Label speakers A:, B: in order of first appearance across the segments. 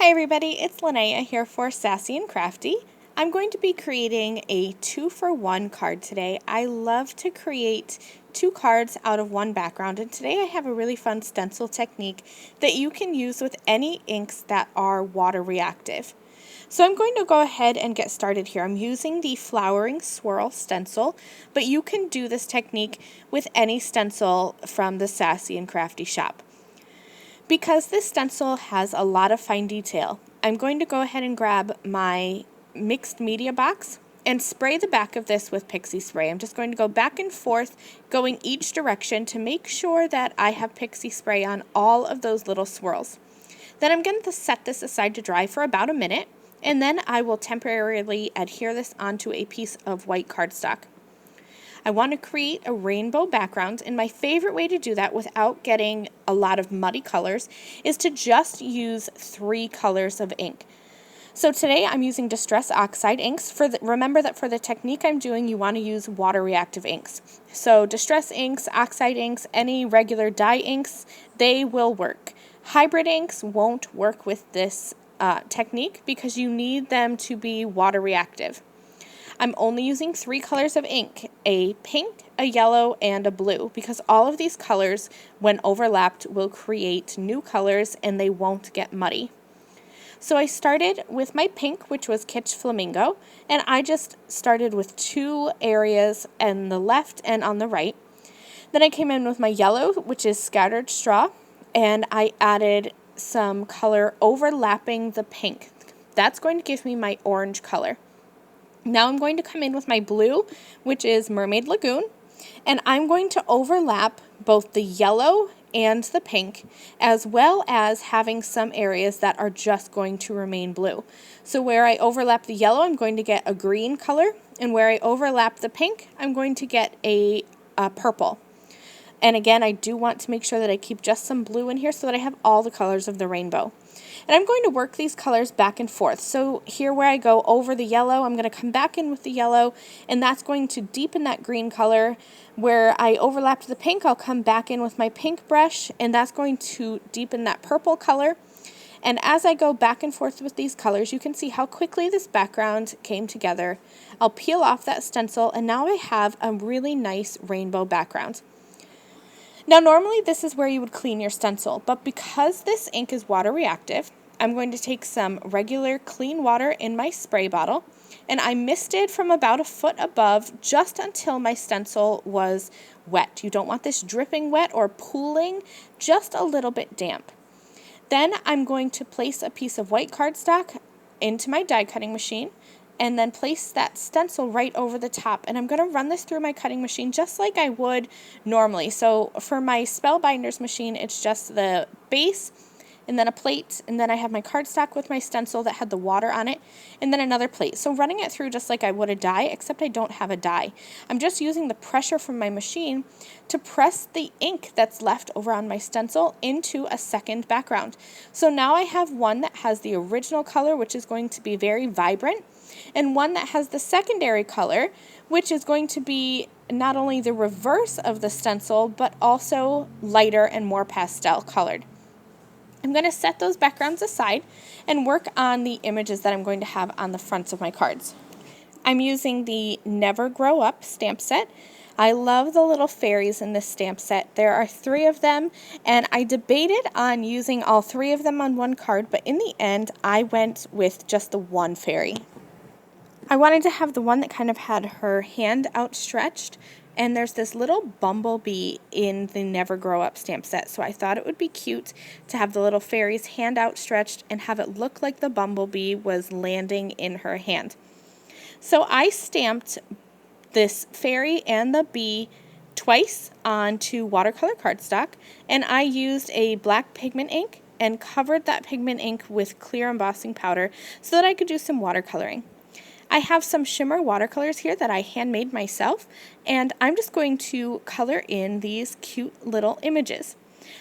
A: Hi everybody, it's Lynnea here for Sassy and Crafty. I'm going to be creating a 2-for-1 card today. I love to create 2 cards out of one background, and today I have a really fun stencil technique that you can use with any inks that are water reactive. So I'm going to go ahead and get started here. I'm using the Flowering Swirl stencil, but you can do this technique with any stencil from the Sassy and Crafty shop. Because this stencil has a lot of fine detail, I'm going to go ahead and grab my mixed media box and spray the back of this with pixie spray. I'm just going to go back and forth, going each direction to make sure that I have pixie spray on all of those little swirls. Then I'm going to set this aside to dry for about a minute, and then I will temporarily adhere this onto a piece of white cardstock. I want to create a rainbow background, and my favorite way to do that without getting a lot of muddy colors is to just use 3 colors of ink. So today I'm using Distress Oxide inks. Remember that for the technique I'm doing, you want to use water reactive inks. So Distress inks, Oxide inks, any regular dye inks, they will work. Hybrid inks won't work with this technique because you need them to be water reactive. I'm only using 3 colors of ink, a pink, a yellow, and a blue, because all of these colors, when overlapped, will create new colors and they won't get muddy. So I started with my pink, which was Kitsch Flamingo, and I just started with 2 areas on the left and on the right. Then I came in with my yellow, which is Scattered Straw, and I added some color overlapping the pink. That's going to give me my orange color. Now I'm going to come in with my blue, which is Mermaid Lagoon, and I'm going to overlap both the yellow and the pink, as well as having some areas that are just going to remain blue. So where I overlap the yellow, I'm going to get a green color, and where I overlap the pink, I'm going to get a purple. And again, I do want to make sure that I keep just some blue in here so that I have all the colors of the rainbow. And I'm going to work these colors back and forth. So here where I go over the yellow, I'm going to come back in with the yellow, and that's going to deepen that green color. Where I overlapped the pink, I'll come back in with my pink brush, and that's going to deepen that purple color. And as I go back and forth with these colors, you can see how quickly this background came together. I'll peel off that stencil, and now I have a really nice rainbow background. Now normally this is where you would clean your stencil, but because this ink is water reactive, I'm going to take some regular clean water in my spray bottle, and I misted from about a foot above just until my stencil was wet. You don't want this dripping wet or pooling, just a little bit damp. Then I'm going to place a piece of white cardstock into my die cutting machine, and then place that stencil right over the top. And I'm going to run this through my cutting machine just like I would normally. So for my Spellbinders machine, it's just the base, and then a plate, and then I have my cardstock with my stencil that had the water on it, and then another plate. So running it through just like I would a die, except I don't have a die. I'm just using the pressure from my machine to press the ink that's left over on my stencil into a second background. So now I have one that has the original color, which is going to be very vibrant, and one that has the secondary color, which is going to be not only the reverse of the stencil, but also lighter and more pastel colored. I'm going to set those backgrounds aside and work on the images that I'm going to have on the fronts of my cards. I'm using the Never Grow Up stamp set. I love the little fairies in this stamp set. There are 3 of them, and I debated on using all 3 of them on one card, but in the end I went with just the one fairy. I wanted to have the one that kind of had her hand outstretched, and there's this little bumblebee in the Never Grow Up stamp set, so I thought it would be cute to have the little fairy's hand outstretched and have it look like the bumblebee was landing in her hand. So I stamped this fairy and the bee twice onto watercolor cardstock, and I used a black pigment ink and covered that pigment ink with clear embossing powder so that I could do some watercoloring. I have some shimmer watercolors here that I handmade myself, and I'm just going to color in these cute little images.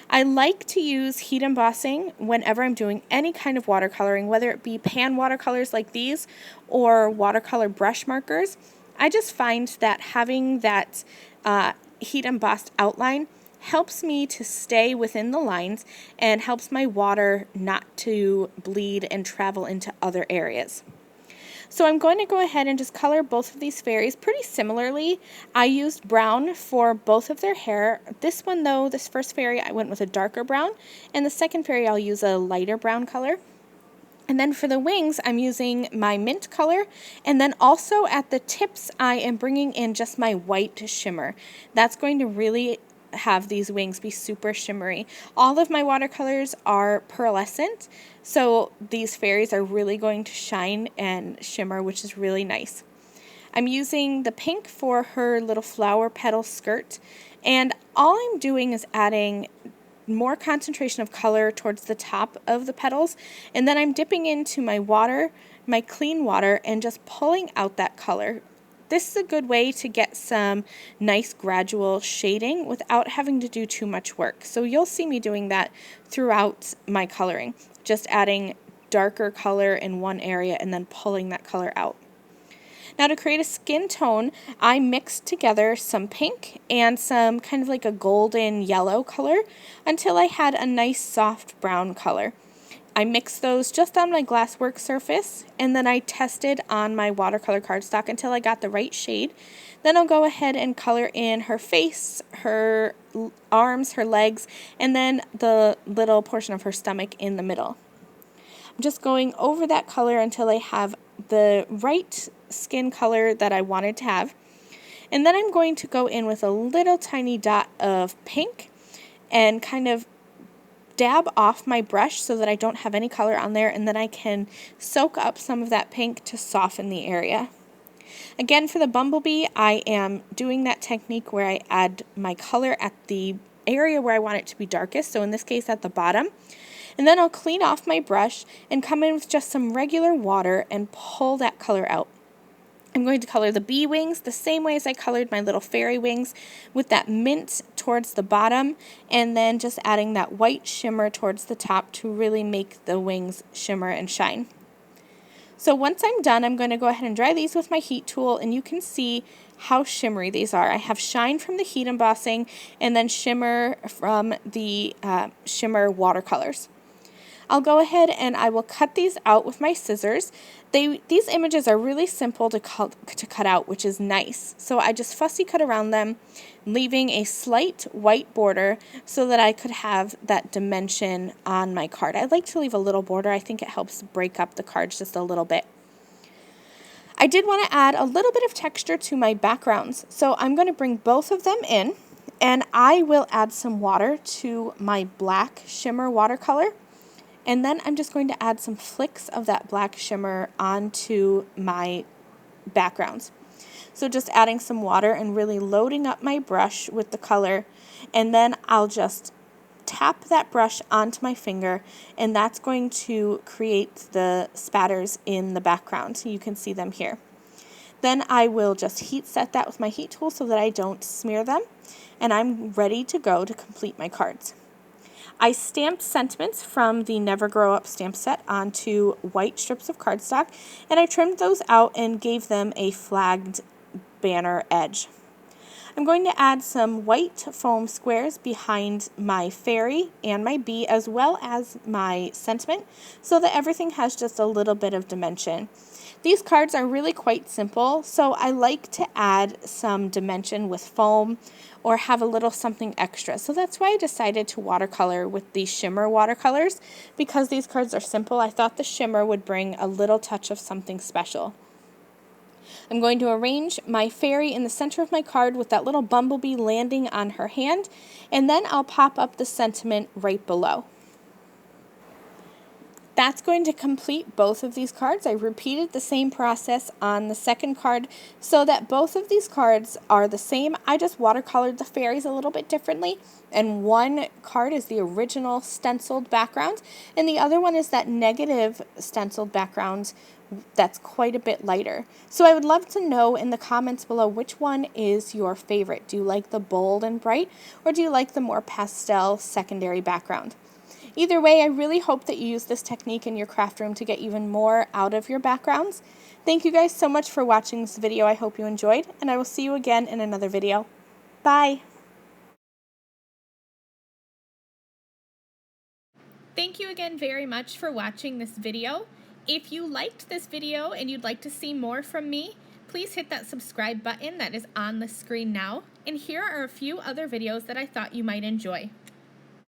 A: I like to use heat embossing whenever I'm doing any kind of watercoloring, whether it be pan watercolors like these or watercolor brush markers. I just find that having that heat embossed outline helps me to stay within the lines and helps my water not to bleed and travel into other areas. So I'm going to go ahead and just color both of these fairies pretty similarly. I used brown for both of their hair. This one though, this first fairy, I went with a darker brown, and the second fairy I'll use a lighter brown color. And then for the wings, I'm using my mint color, and then also at the tips, I am bringing in just my white shimmer. That's going to really have these wings be super shimmery. All of my watercolors are pearlescent, so these fairies are really going to shine and shimmer, which is really nice. I'm using the pink for her little flower petal skirt, and all I'm doing is adding more concentration of color towards the top of the petals, and then I'm dipping into my water, my clean water, and just pulling out that color. This is a good way to get some nice gradual shading without having to do too much work. So you'll see me doing that throughout my coloring, just adding darker color in one area and then pulling that color out. Now to create a skin tone, I mixed together some pink and some kind of like a golden yellow color until I had a nice soft brown color. I mixed those just on my glasswork surface, and then I tested on my watercolor cardstock until I got the right shade. Then I'll go ahead and color in her face, her arms, her legs, and then the little portion of her stomach in the middle. I'm just going over that color until I have the right skin color that I wanted to have. And then I'm going to go in with a little tiny dot of pink and kind of dab off my brush so that I don't have any color on there, and then I can soak up some of that pink to soften the area. Again, for the bumblebee, I am doing that technique where I add my color at the area where I want it to be darkest, so in this case at the bottom. And then I'll clean off my brush and come in with just some regular water and pull that color out. I'm going to color the bee wings the same way as I colored my little fairy wings, with that mint towards the bottom and then just adding that white shimmer towards the top to really make the wings shimmer and shine. So once I'm done, I'm going to go ahead and dry these with my heat tool, and you can see how shimmery these are. I have shine from the heat embossing and then shimmer from the shimmer watercolors. I'll go ahead and I will cut these out with my scissors. These images are really simple to cut out, which is nice. So I just fussy cut around them, leaving a slight white border so that I could have that dimension on my card. I like to leave a little border. I think it helps break up the cards just a little bit. I did want to add a little bit of texture to my backgrounds, so I'm going to bring both of them in, and I will add some water to my black shimmer watercolor. And then I'm just going to add some flicks of that black shimmer onto my backgrounds. So just adding some water and really loading up my brush with the color, and then I'll just tap that brush onto my finger, and that's going to create the spatters in the background. So you can see them here. Then I will just heat set that with my heat tool so that I don't smear them, and I'm ready to go to complete my cards. I stamped sentiments from the Never Grow Up stamp set onto white strips of cardstock, and I trimmed those out and gave them a flagged banner edge. I'm going to add some white foam squares behind my fairy and my bee, as well as my sentiment, so that everything has just a little bit of dimension. These cards are really quite simple, so I like to add some dimension with foam or have a little something extra. So that's why I decided to watercolor with these shimmer watercolors. Because these cards are simple, I thought the shimmer would bring a little touch of something special. I'm going to arrange my fairy in the center of my card with that little bumblebee landing on her hand, and then I'll pop up the sentiment right below. That's going to complete both of these cards. I repeated the same process on the second card so that both of these cards are the same. I just watercolored the fairies a little bit differently, and one card is the original stenciled background, and the other one is that negative stenciled background that's quite a bit lighter. So I would love to know in the comments below which one is your favorite. Do you like the bold and bright, or do you like the more pastel secondary background? Either way, I really hope that you use this technique in your craft room to get even more out of your backgrounds. Thank you guys so much for watching this video. I hope you enjoyed, and I will see you again in another video. Bye! Thank you again very much for watching this video. If you liked this video and you'd like to see more from me, please hit that subscribe button that is on the screen now. And here are a few other videos that I thought you might enjoy.